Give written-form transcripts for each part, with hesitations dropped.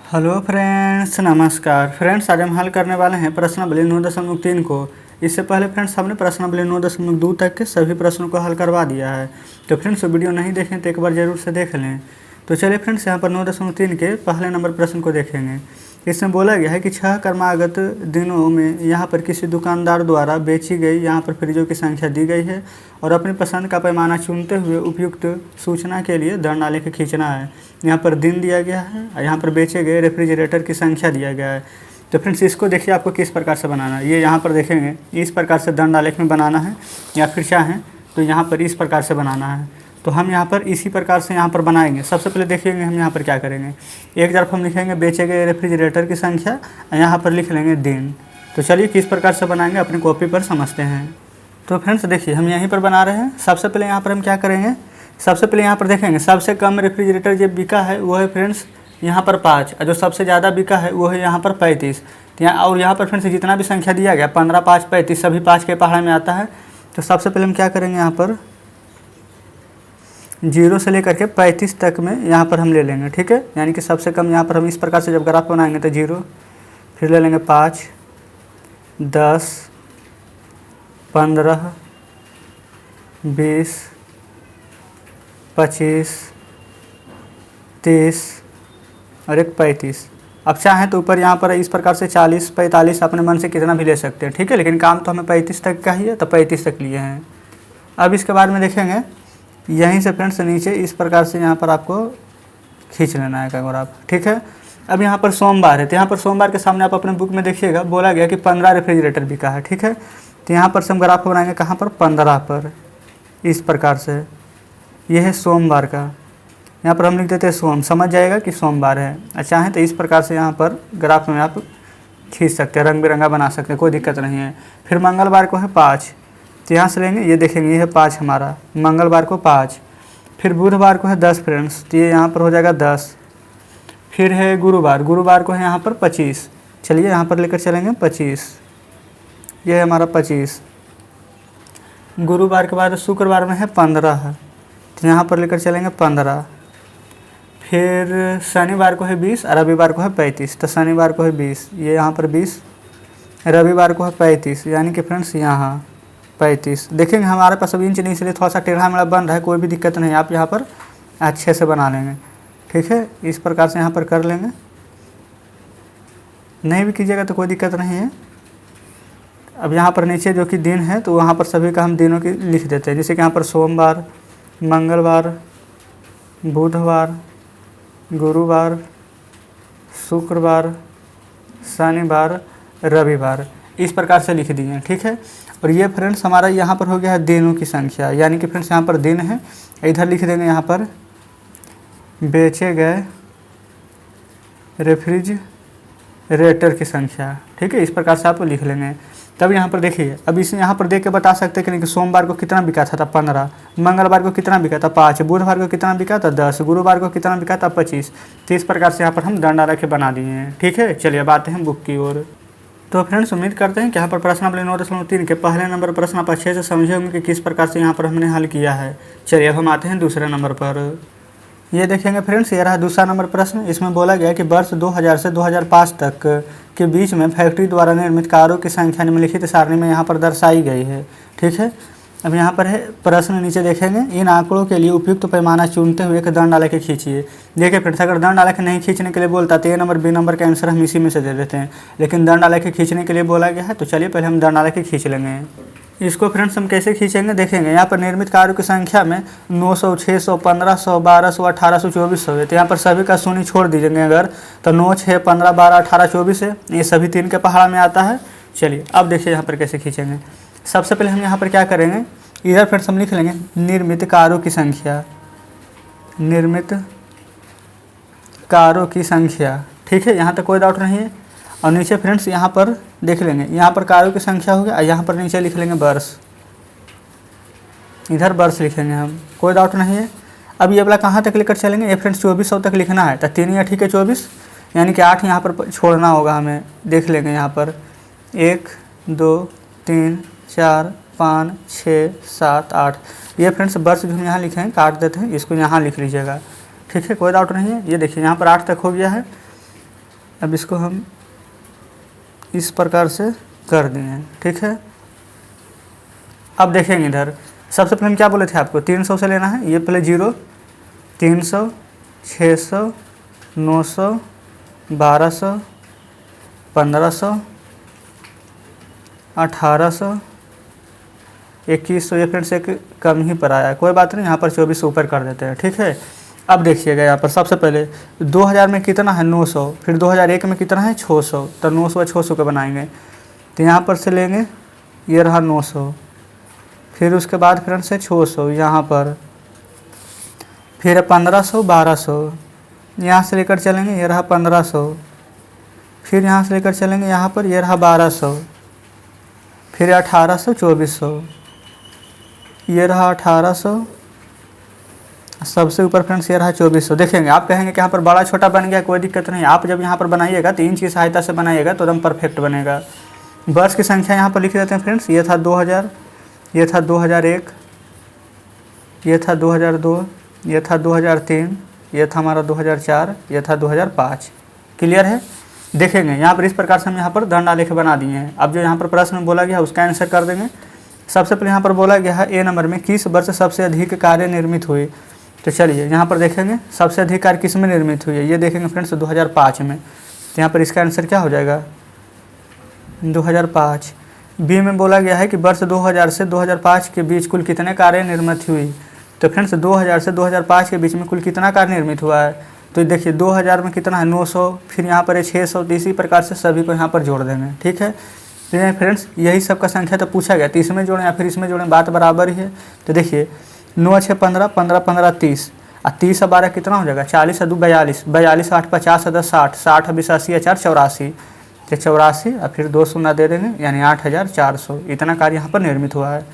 Hello friends, नमस्कार friends. आज हम हल करने वाले हैं प्रश्नावली 9.3 को। इससे पहले फ्रेंड्स हमने प्रश्नावली 9.2 तक के सभी प्रश्नों को हल करवा दिया है। तो फ्रेंड्स वीडियो नहीं देखें तो एक बार ज़रूर से देख लें। तो चलिए फ्रेंड्स यहाँ पर 9.3 के पहले नंबर प्रश्न को देखेंगे। इसमें बोला गया है कि 6 क्रमागत दिनों में यहाँ पर किसी दुकानदार द्वारा बेची गई यहाँ पर फ्रिजों की संख्या दी गई है और अपनी पसंद का पैमाना चुनते हुए उपयुक्त सूचना के लिए दंड आलेख खींचना है। यहाँ पर दिन दिया गया है और यहाँ पर बेचे गए रेफ्रिजरेटर की संख्या दिया गया है। तो फ्रेंड्स इसको देखिए आपको किस प्रकार से बनाना है। ये यहाँ पर देखेंगे इस प्रकार से दंड आलेख में बनाना है, या फिर चाहें तो यहाँ पर इस प्रकार से बनाना है। तो हम यहाँ पर इसी प्रकार से यहाँ पर बनाएंगे। सबसे पहले देखेंगे हम यहाँ पर क्या करेंगे। एक तरफ हम लिखेंगे बेचे गए रेफ्रिजरेटर की संख्या और यहाँ पर लिख लेंगे दिन। तो चलिए किस प्रकार से बनाएंगे अपनी कॉपी पर समझते हैं। तो फ्रेंड्स देखिए हम यहीं पर बना रहे हैं। सबसे पहले यहाँ पर हम क्या करेंगे, सबसे पहले यहाँ पर देखेंगे सबसे कम रेफ्रिजरेटर जो बिका है वो है फ्रेंड्स यहाँ पर 5, और जो सबसे ज़्यादा बिका है वो है यहाँ पर 35। और यहाँ पर फ्रेंड्स जितना भी संख्या दिया गया 15, 5, 35 सभी 5 के पहाड़ में आता है। तो सबसे पहले हम क्या करेंगे, यहाँ पर 0 से लेकर के 35 तक में यहाँ पर हम ले लेंगे, ठीक है। यानी कि सबसे कम यहाँ पर हम इस प्रकार से जब ग्राफ बनाएंगे तो 0, फिर ले लेंगे 5, 10, 15, 20, 25, 30 और एक 35। अब चाहें तो ऊपर यहाँ पर इस प्रकार से 40, 45 अपने मन से कितना भी ले सकते हैं, ठीक है। लेकिन काम तो हमें 35 तक का ही है, तो 35 तक लिए हैं। अब इसके बाद में देखेंगे यहीं से फ्रेंड्स नीचे इस प्रकार से यहाँ पर आपको खींच लेना है ग्राफ, ठीक है। अब यहाँ पर सोमवार है, तो यहाँ पर सोमवार के सामने आप अपने बुक में देखिएगा बोला गया कि 15 रेफ्रिजरेटर बिका है, ठीक है। तो यहाँ पर से हम ग्राफ बनाएंगे कहाँ पर, 15 पर, इस प्रकार से। यह है सोमवार का, यहाँ पर हम लिख देते हैं सोम, समझ जाएगा कि सोमवार है। चाहें तो इस प्रकार से यहाँ पर ग्राफ में आप खींच सकते हैं, रंग बिरंगा बना सकते हैं, कोई दिक्कत नहीं है। फिर मंगलवार को है 5, तो यहाँ से लेंगे, ये देखेंगे ये है 5 हमारा, मंगलवार को 5। फिर बुधवार को है 10 फ्रेंड्स, तो ये यहाँ पर हो जाएगा 10। फिर है गुरुवार, गुरुवार को है यहाँ पर 25, चलिए यहाँ पर लेकर चलेंगे 25, ये है हमारा 25। गुरुवार के बाद शुक्रवार में है 15, तो यहाँ पर लेकर चलेंगे 15। फिर शनिवार को है 20 और रविवार को है 35, तो शनिवार को है 20, ये यहाँ पर 20, रविवार को है 35, यानी कि फ्रेंड्स यहाँ 35। देखेंगे हमारे पास अब इंच नहीं, इसलिए थोड़ा सा टेढ़ा मेढ़ा बन रहा है, कोई भी दिक्कत नहीं, आप यहाँ पर अच्छे से बना लेंगे, ठीक है। इस प्रकार से यहाँ पर कर लेंगे, नहीं भी कीजिएगा तो कोई दिक्कत नहीं है। अब यहाँ पर नीचे जो कि दिन है तो वहाँ पर सभी का हम दिनों की लिख देते हैं, जैसे कि यहाँ पर सोमवार, मंगलवार, बुधवार, गुरुवार, शुक्रवार, शनिवार, रविवार, इस प्रकार से लिख दिए, ठीक है। और ये फ्रेंड्स हमारा यहाँ पर हो गया है दिनों की संख्या, यानी कि फ्रेंड्स यहाँ पर दिन है, इधर लिख देंगे यहाँ पर बेचे गए रेफ्रिजरेटर की संख्या, ठीक है। इस प्रकार से आप लिख लेंगे। तब यहाँ पर देखिए, अब इसे यहाँ पर देख के बता सकते हैं कि नहीं कि सोमवार को कितना बिका था 15, मंगलवार को कितना बिका था 5, बुधवार को कितना बिका था 10, गुरुवार को कितना बिका था 25। तो इस प्रकार से यहाँ पर हम दंड आलेख बना दिए हैं, ठीक है। चलिए अब आते हैं बुक की ओर। तो फ्रेंड्स उम्मीद करते हैं कि यहाँ पर प्रश्नावली 9.3 के पहले नंबर प्रश्न आप अच्छे से समझे होंगे कि किस प्रकार से यहाँ पर हमने हल किया है। चलिए अब हम आते हैं दूसरे नंबर पर। ये देखेंगे फ्रेंड्स, ये रहा दूसरा नंबर प्रश्न। इसमें बोला गया कि वर्ष 2000 से 2005 तक के बीच में फैक्ट्री द्वारा निर्मित कारों की संख्या निम्नलिखित सारणी में यहाँ पर दर्शाई गई है, ठीक है। अब यहाँ पर है प्रश्न, नीचे देखेंगे इन आंकड़ों के लिए उपयुक्त पैमाना चुनते हुए एक दंड आलेख खींचिए। देखिए फ्रेंड्स, अगर दंड आलेख नहीं खींचने के लिए बोलता तो ए नंबर बी नंबर का आंसर हम इसी में से दे देते हैं, लेकिन दंड आलेख खींचने के लिए बोला गया है। तो चलिए पहले हम दंड आलेख खींच लेंगे। इसको फ्रेंड्स हम कैसे खींचेंगे देखेंगे। यहाँ पर निर्मित कार्यों की संख्या में 900, 600, 1500, 1200, 1800, 2400 है। तो यहाँ पर सभी का शून्य छोड़ दीजिएंगे अगर, तो 9, 6, 15, 12, 18, 24 है, ये सभी 3 के पहाड़ में आता है। चलिए अब देखिए यहाँ पर कैसे खींचेंगे। सबसे पहले हम यहाँ पर क्या करेंगे, इधर फ्रेंड्स हम लिख लेंगे निर्मित कारों की संख्या, निर्मित कारों की संख्या, ठीक है। यहाँ तक कोई डाउट नहीं है। और नीचे फ्रेंड्स यहाँ पर देख लेंगे, यहाँ पर कारों की संख्या हो गया और यहाँ पर नीचे लिख लेंगे वर्ष, इधर वर्ष लिखेंगे हम, कोई डाउट नहीं है। अब ये वाला कहाँ तक लेकर चलेंगे, ये फ्रेंड्स 2400 तक लिखना है, तो 3 या ठीक है 24, यानी कि 8 यहाँ पर छोड़ना होगा हमें। देख लेंगे यहाँ पर 1, 2, 3, 4, 5, 6, 7, 8, ये फ्रेंड्स वर्ष जो हम यहाँ लिखे हैं काट देते हैं, इसको यहाँ लिख लीजिएगा, ठीक है, कोई डाउट नहीं है। ये देखिए यहाँ पर 8 तक हो गया है। अब इसको हम इस प्रकार से कर दिए, ठीक है। अब देखेंगे इधर सबसे पहले हम क्या बोले थे आपको 300 से लेना है, ये पहले 0, 300, 600, 900, 1200, 1500, 1800, 2100। ये फ्रेंड्स एक कम ही पर आया है, कोई बात नहीं, यहाँ पर 24 ऊपर कर देते हैं, ठीक है। अब देखिएगा यहाँ पर सबसे पहले 2000 में कितना है 900, फिर 2001 में कितना है 600, तो 900 600 का बनाएंगे, तो यहाँ पर से लेंगे, ये रहा 900, फिर उसके बाद फ्रेंड्स है 600 यहाँ पर, फिर 1500, 1200, यहाँ से लेकर चलेंगे, ये रहा 1500, फिर यहाँ से लेकर चलेंगे यहाँ पर, ये रहा 1200, फिर 1800, 2400, ये रहा 1800, सबसे ऊपर फ्रेंड्स ये रहा 2400। देखेंगे आप कहेंगे कि यहाँ पर बड़ा छोटा बन गया, कोई दिक्कत नहीं, आप जब यहाँ पर बनाइएगा तो इंच की सहायता से बनाइएगा तो एकदम परफेक्ट बनेगा। वर्ष की संख्या यहाँ पर लिख देते हैं फ्रेंड्स, ये था 2000, ये था 2001, ये था 2002, ये था 2003, ये था हमारा 2004, ये था 2005। क्लियर है। देखेंगे यहाँ पर इस प्रकार से हम यहाँ पर दंड आलेख बना दिए हैं। अब जो यहाँ पर प्रश्न में बोला गया उसका आंसर कर देंगे। सबसे पहले यहाँ पर बोला गया है ए नंबर में किस वर्ष सबसे अधिक कार्य निर्मित हुए, तो चलिए यहाँ पर देखेंगे सबसे अधिक कार्य किस में निर्मित हुई है, ये देखेंगे फ्रेंड्स 2005 में, तो यहाँ पर इसका आंसर क्या हो जाएगा 2005। बी में बोला गया है कि वर्ष 2000 से 2005 के बीच कुल कितने कार्य निर्मित हुई, तो फ्रेंड्स 2000 से 2005 के बीच में कुल कितना कार्य निर्मित हुआ है, तो देखिए 2000 में कितना है 900, फिर यहाँ पर है 600, तो इसी प्रकार से सभी को यहाँ पर जोड़ देंगे, ठीक है। तो फ्रेंड्स यही सब का संख्या तो पूछा गया, तो इसमें जोड़ें या फिर इसमें जोड़ें, बात बराबर ही है। तो देखिए 9 6 15, 15 15 30, और 30 और 12 कितना हो जाएगा 40 और 2 42, 42 8 50 10 60, 60 20 80 4 84, तो 84 और फिर 2 शून्य दे देंगे यानी 8400। इतना कार्य यहाँ पर निर्मित हुआ है।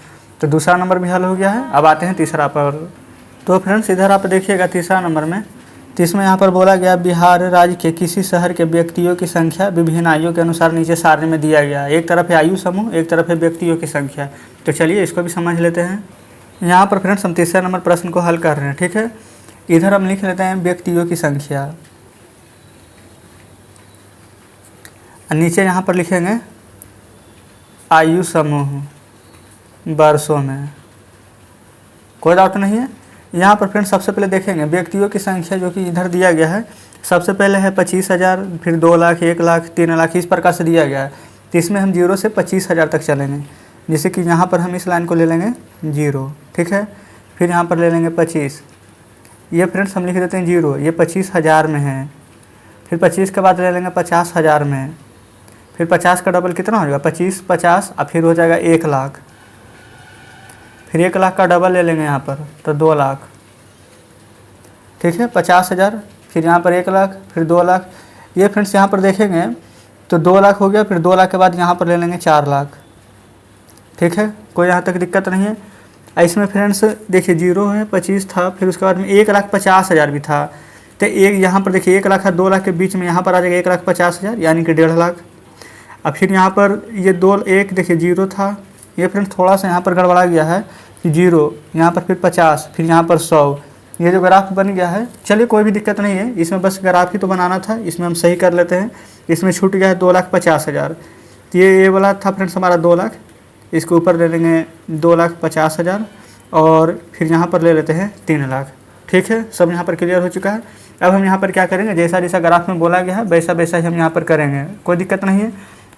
तो दूसरा नंबर भी हल हो गया है। अब आते हैं तीसरा पर। तो फ्रेंड्स इधर आप देखिएगा तीसरा नंबर में, तो इसमें यहाँ पर बोला गया बिहार राज्य के किसी शहर के व्यक्तियों की संख्या विभिन्न आयु के अनुसार नीचे सारणी में दिया गया है। एक तरफ है आयु समूह, एक तरफ है व्यक्तियों की संख्या। तो चलिए इसको भी समझ लेते हैं। यहाँ पर फ्रेंड्स हम तीसरे नंबर प्रश्न को हल कर रहे हैं, ठीक है। इधर हम लिख लेते हैं व्यक्तियों की संख्या, नीचे यहाँ पर लिखेंगे आयु समूह वर्षों में, कोई डाउट नहीं है। यहाँ पर फ्रेंड्स सबसे पहले देखेंगे व्यक्तियों की संख्या जो कि इधर दिया गया है, सबसे पहले है 25,000, फिर 2 लाख, 1 लाख, 3 लाख, इस प्रकार से दिया गया है। तो इसमें हम 0 से 25,000 तक चलेंगे, जैसे कि यहाँ पर हम इस लाइन को ले लेंगे 0, ठीक है। फिर यहाँ पर ले लेंगे 25, ये फ्रेंड्स हम लिख देते हैं 0, ये 25,000 में है। फिर 25 के बाद ले लेंगे 50,000 में, फिर 50 का डबल कितना हो जाएगा 25 50, और फिर हो जाएगा 1 लाख, फिर 1 लाख का डबल ले लेंगे यहाँ पर तो 2 लाख, ठीक है। 50,000, फिर यहाँ पर 1 लाख, फिर 2 लाख, ये फ्रेंड्स यहाँ पर देखेंगे तो 2 लाख हो गया। फिर 2 लाख के बाद यहाँ पर ले लेंगे 4 लाख, ठीक है, कोई यहाँ तक दिक्कत नहीं है। इसमें फ्रेंड्स देखिए 0 है, 25 था, फिर उसके बाद में 1,50,000 भी था, तो एक यहाँ पर देखिए 1 लाख और 2 लाख के बीच में यहाँ पर आ जाएगा 1,50,000 यानी कि 1.5 लाख। अब फिर यहाँ पर ये 2 1 देखिए 0 था, ये फ्रेंड्स थोड़ा सा यहाँ पर गड़बड़ा गया है, 0 यहाँ पर फिर 50, फिर यहाँ पर 100, ये जो ग्राफ बन गया है। चलिए कोई भी दिक्कत नहीं है, इसमें बस ग्राफ ही तो बनाना था, इसमें हम सही कर लेते हैं। इसमें छूट गया है 2,50,000, तो ये वाला था फ्रेंड्स हमारा 2 लाख, इसके ऊपर ले लेंगे 2,50,000 और फिर यहाँ पर ले लेते हैं 3 लाख, ठीक है। सब यहाँ पर क्लियर हो चुका है। अब हम यहाँ पर क्या करेंगे, जैसा जैसा ग्राफ में बोला गया है वैसा वैसा ही हम यहाँ पर करेंगे, कोई दिक्कत नहीं है।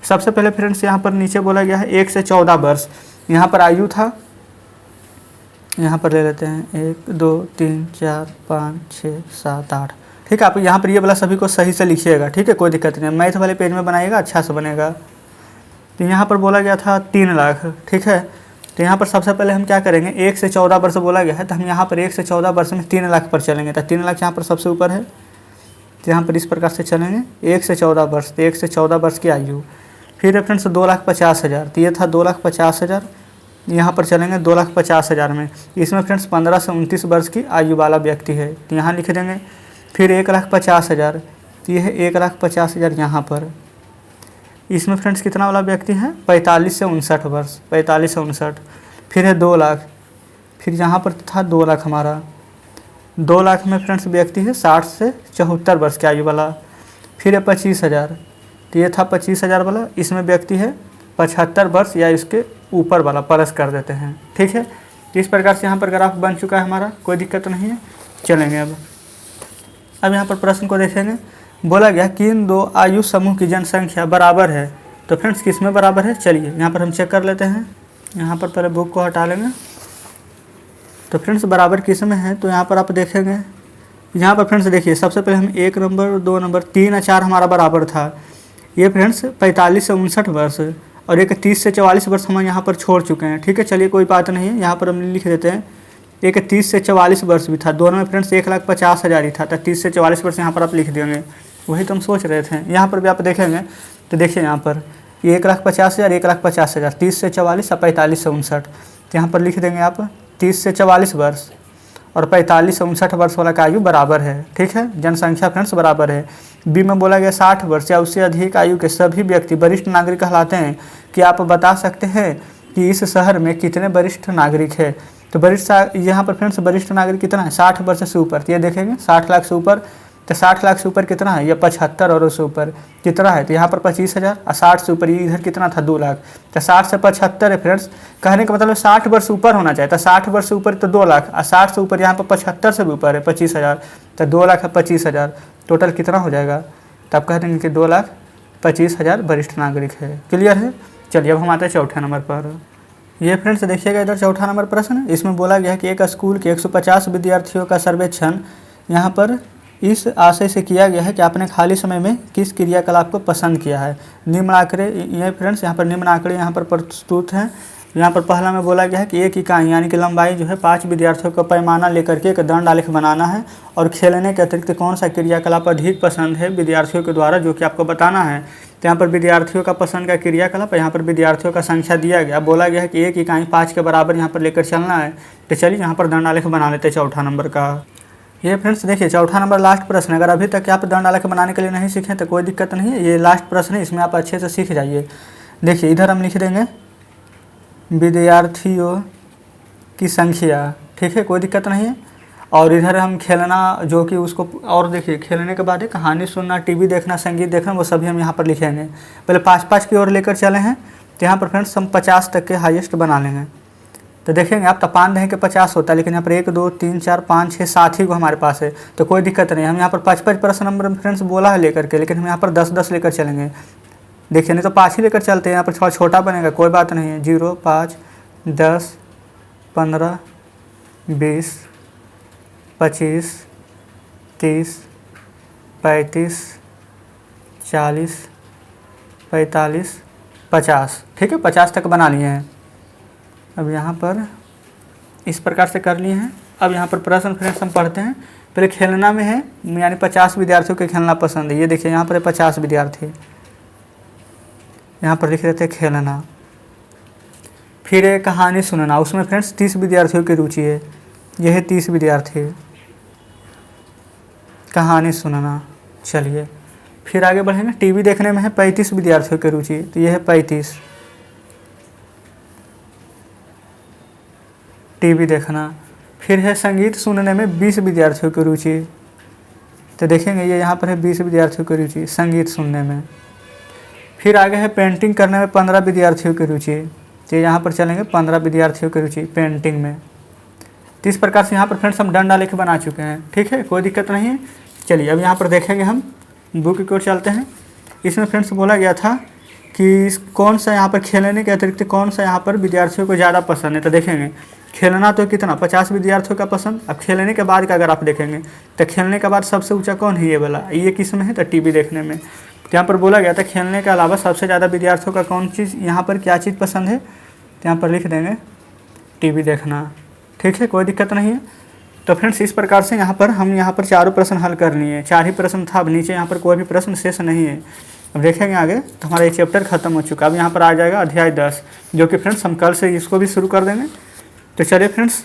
सबसे पहले फ्रेंड्स यहाँ पर नीचे बोला गया है 1 से 14 वर्ष, यहाँ पर आयु था, यहाँ पर ले लेते हैं 1 2 3 4 5 6 7 8, ठीक है। आप यहाँ पर ये वाला सभी को सही से लिखिएगा, ठीक है, कोई दिक्कत नहीं है। मैथ वाले पेज में बनाइएगा अच्छा से बनेगा। तो यहाँ पर बोला गया था 3 लाख, ठीक है। तो यहाँ पर सबसे पहले हम क्या करेंगे, 1 से 14 वर्ष बोला गया है, तो हम यहाँ पर 1 से 14 वर्ष में 3 लाख पर चलेंगे, तो 3 लाख यहाँ पर सबसे ऊपर है, तो यहाँ पर इस प्रकार से चलेंगे 1 से 14 वर्ष, तो 1 से 14 वर्ष की आयु। फिर फ्रेंड्स 2,50,000, तो ये था 2,50,000, यहाँ पर चलेंगे 2,50,000 में। इसमें फ्रेंड्स 15 से 29 वर्ष की आयु वाला व्यक्ति है, तो यहाँ लिख देंगे। फिर 1,50,000, तो ये है 1,50,000 यहाँ पर। इसमें फ्रेंड्स कितना वाला व्यक्ति है 45 से 59 वर्ष, 45 से 59। फिर है 2 लाख, फिर यहाँ पर था 2 लाख हमारा। 2 लाख में फ्रेंड्स व्यक्ति है 60 से 74 वर्ष की आयु वाला। फिर है 25,000, तो ये था 25,000 वाला, इसमें व्यक्ति है 75 वर्ष या इसके ऊपर वाला प्लस कर देते हैं। ठीक है, इस प्रकार से यहाँ पर ग्राफ बन चुका है हमारा, कोई दिक्कत नहीं है। चलेंगे अब यहाँ पर प्रश्न को देखेंगे। बोला गया कि इन दो आयु समूह की जनसंख्या बराबर है, तो फ्रेंड्स किस में बराबर है, चलिए यहाँ पर हम चेक कर लेते हैं। यहाँ पर पहले बुक को हटा लेंगे, तो फ्रेंड्स बराबर किस में है, तो यहाँ पर आप देखेंगे, यहाँ पर फ्रेंड्स देखिए सबसे पहले हम 1 नंबर 2 नंबर 3 और 4 हमारा बराबर था। ये फ्रेंड्स 45 से 59 वर्ष और एक 30 से 44 वर्ष हम यहाँ पर छोड़ चुके हैं। ठीक है, चलिए कोई बात नहीं है, यहाँ पर हम लिख देते हैं। एक 30 से 44 वर्ष भी था, दोनों में फ्रेंड्स 1,50,000 ही था, तो 30 से 44 वर्ष यहाँ पर आप लिख देंगे। वही तो हम सोच रहे थे। यहाँ पर भी आप देखेंगे तो देखिए यहाँ पर 1,50,000 1,50,000, 30 से 44 और 45 से 59, तो यहाँ पर लिख देंगे आप 30 से 44 वर्ष और 45 से 59 वर्ष वाला का आयु बराबर है। ठीक है, जनसंख्या फ्रेंड्स बराबर है। बी में बोला गया 60 वर्ष या उससे अधिक आयु के सभी व्यक्ति वरिष्ठ नागरिक कहलाते हैं। कि आप बता सकते हैं कि इस शहर में कितने वरिष्ठ नागरिक है, तो वरिष्ठ यहाँ पर फ्रेंड्स वरिष्ठ नागरिक कितना है, 60 वर्ष से ऊपर, तो ये देखेंगे 60 लाख से ऊपर, तो 60 लाख से ऊपर कितना है, ये 75 और उससे ऊपर कितना है, तो यहाँ पर 25,000 और 60 से ऊपर ये इधर कितना था 2 लाख, तो 60 से 75 है फ्रेंड्स। कहने का मतलब 60 वर्ष ऊपर होना चाहिए, तो 60 वर्ष से ऊपर तो 2 लाख और 60 से ऊपर यहाँ पर 75 से भी ऊपर है 25,000, तो 2,25,000 टोटल कितना हो जाएगा, तो आप कह देंगे कि 2,25,000 वरिष्ठ नागरिक है। क्लियर है। चलिए अब हम आते हैं चौथे नंबर पर। ये फ्रेंड्स देखिएगा इधर चौथा नंबर प्रश्न है। इसमें बोला गया है कि एक स्कूल के 150 विद्यार्थियों का सर्वेक्षण यहाँ पर इस आशय से किया गया है कि आपने खाली समय में किस क्रियाकलाप को पसंद किया है। निम्न आंकड़े, ये फ्रेंड्स यहाँ पर निम्न आंकड़े यहाँ पर प्रस्तुत हैं। यहाँ पर पहला में बोला गया है कि एक इकाई यानी कि लंबाई जो है 5 विद्यार्थियों का पैमाना लेकर के एक दंड आलेख बनाना है और खेलने के अतिरिक्त कौन सा क्रियाकलाप अधिक पसंद है विद्यार्थियों के द्वारा, जो कि आपको बताना है। तो यहाँ पर विद्यार्थियों का पसंद का क्रियाकलाप, यहाँ पर विद्यार्थियों का संख्या दिया गया। बोला गया है कि एक इकाई 5 के बराबर यहाँ पर लेकर चलना है। तो चलिए यहाँ पर दंड आलेख बना लेते हैं चौथा नंबर का। ये फ्रेंड्स देखिए चौथा नंबर लास्ट प्रश्न है। अगर अभी तक आप दंड आलेख बनाने के लिए नहीं सीखे तो कोई दिक्कत नहीं है, ये लास्ट प्रश्न है, इसमें आप अच्छे से सीख जाइए। देखिए इधर हम लिख देंगे विद्यार्थियों की संख्या, ठीक है, कोई दिक्कत नहीं है। और इधर हम खेलना जो कि उसको, और देखिए खेलने के बाद कहानी सुनना, टीवी देखना, संगीत देखना, वो सभी हम यहाँ पर लिखेंगे। पहले 5-5 की ओर लेकर चले हैं, तो यहाँ पर फ्रेंड्स हम 50 तक के हाईएस्ट बना लेंगे। तो देखेंगे आप तपान दें कि 50 होता है, लेकिन यहाँ पर 1 2 3 4 5 6 7 ही को हमारे पास है, तो कोई दिक्कत नहीं। हम यहाँ पर 5-5 प्रश्न नंबर फ्रेंड्स बोला है लेकर के, लेकिन हम यहाँ पर 10-10 लेकर चलेंगे। देखिए नहीं तो 5 ही लेकर चलते हैं, यहाँ पर थोड़ा छोटा बनेगा, कोई बात नहीं है। 0 5 10 15 20 25 30 35 40 45 50, ठीक है, 50 तक बना लिए हैं। अब यहाँ पर इस प्रकार से कर लिए हैं। अब यहाँ पर प्रश्न फ्रेंड्स हम पढ़ते हैं। पहले खेलना में है, यानी 50 विद्यार्थियों को खेलना पसंद है। ये देखिए यहाँ पर 50 विद्यार्थी, यहाँ पर लिख देते हैं खेलना। फिर एक कहानी सुनना, उसमें फ्रेंड्स 30 विद्यार्थियों की रुचि है। यह है 30 विद्यार्थी, कहानी सुनना। चलिए फिर आगे बढ़ेंगे। टीवी देखने में है 35 विद्यार्थियों की रुचि, तो यह है 35 टीवी देखना। फिर है संगीत सुनने में 20 विद्यार्थियों की रुचि, तो देखेंगे ये यहाँ पर है 20 विद्यार्थियों की रुचि संगीत सुनने में। फिर आगे है पेंटिंग करने में 15 विद्यार्थियों की रुचि, तो यहाँ पर चलेंगे 15 विद्यार्थियों की रुचि पेंटिंग में। तो इस प्रकार से यहाँ पर फ्रेंड्स हम दंड आलेख बना चुके हैं, ठीक है, कोई दिक्कत नहीं है। चलिए अब यहाँ पर देखेंगे, हम बुक की ओर चलते हैं। इसमें फ्रेंड्स बोला गया था कि कौन सा यहाँ पर खेलने के अतिरिक्त कौन सा यहाँ पर विद्यार्थियों को ज़्यादा पसंद है। तो देखेंगे खेलना तो कितना 50 विद्यार्थियों का पसंद। अब खेलने के बाद का अगर आप देखेंगे तो खेलने के बाद सबसे ऊँचा कौन है, ये वाला, ये किस में है, तो टीवी देखने में। तो यहाँ पर बोला गया था खेलने के अलावा सबसे ज़्यादा विद्यार्थियों का कौन चीज़, यहाँ पर क्या चीज़ पसंद है, तो यहाँ पर लिख देंगे टीवी देखना, ठीक है, कोई दिक्कत नहीं है। तो फ्रेंड्स इस प्रकार से यहाँ पर हम यहाँ पर चारों प्रश्न हल कर लिए। 4 ही प्रश्न था, अब नीचे यहाँ पर कोई भी प्रश्न शेष नहीं है। अब देखेंगे आगे, तो हमारा ये चैप्टर खत्म हो चुका है। अब यहाँ पर आ जाएगा अध्याय 10, जो कि फ्रेंड्स हम कल से इसको भी शुरू कर देंगे। तो चलिए फ्रेंड्स,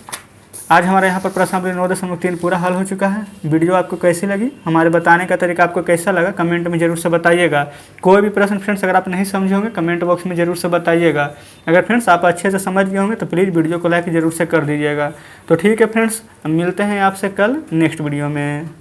आज हमारे यहाँ पर प्रश्नावली 9.3 पूरा हल हो चुका है। वीडियो आपको कैसी लगी, हमारे बताने का तरीका आपको कैसा लगा, कमेंट में जरूर से बताइएगा। कोई भी प्रश्न फ्रेंड्स अगर आप नहीं समझे होंगे कमेंट बॉक्स में जरूर से बताइएगा। अगर फ्रेंड्स आप अच्छे से समझ गए होंगे तो प्लीज़ वीडियो को लाइक जरूर से कर दीजिएगा। तो ठीक है फ्रेंड्स, हम मिलते हैं आपसे कल नेक्स्ट वीडियो में।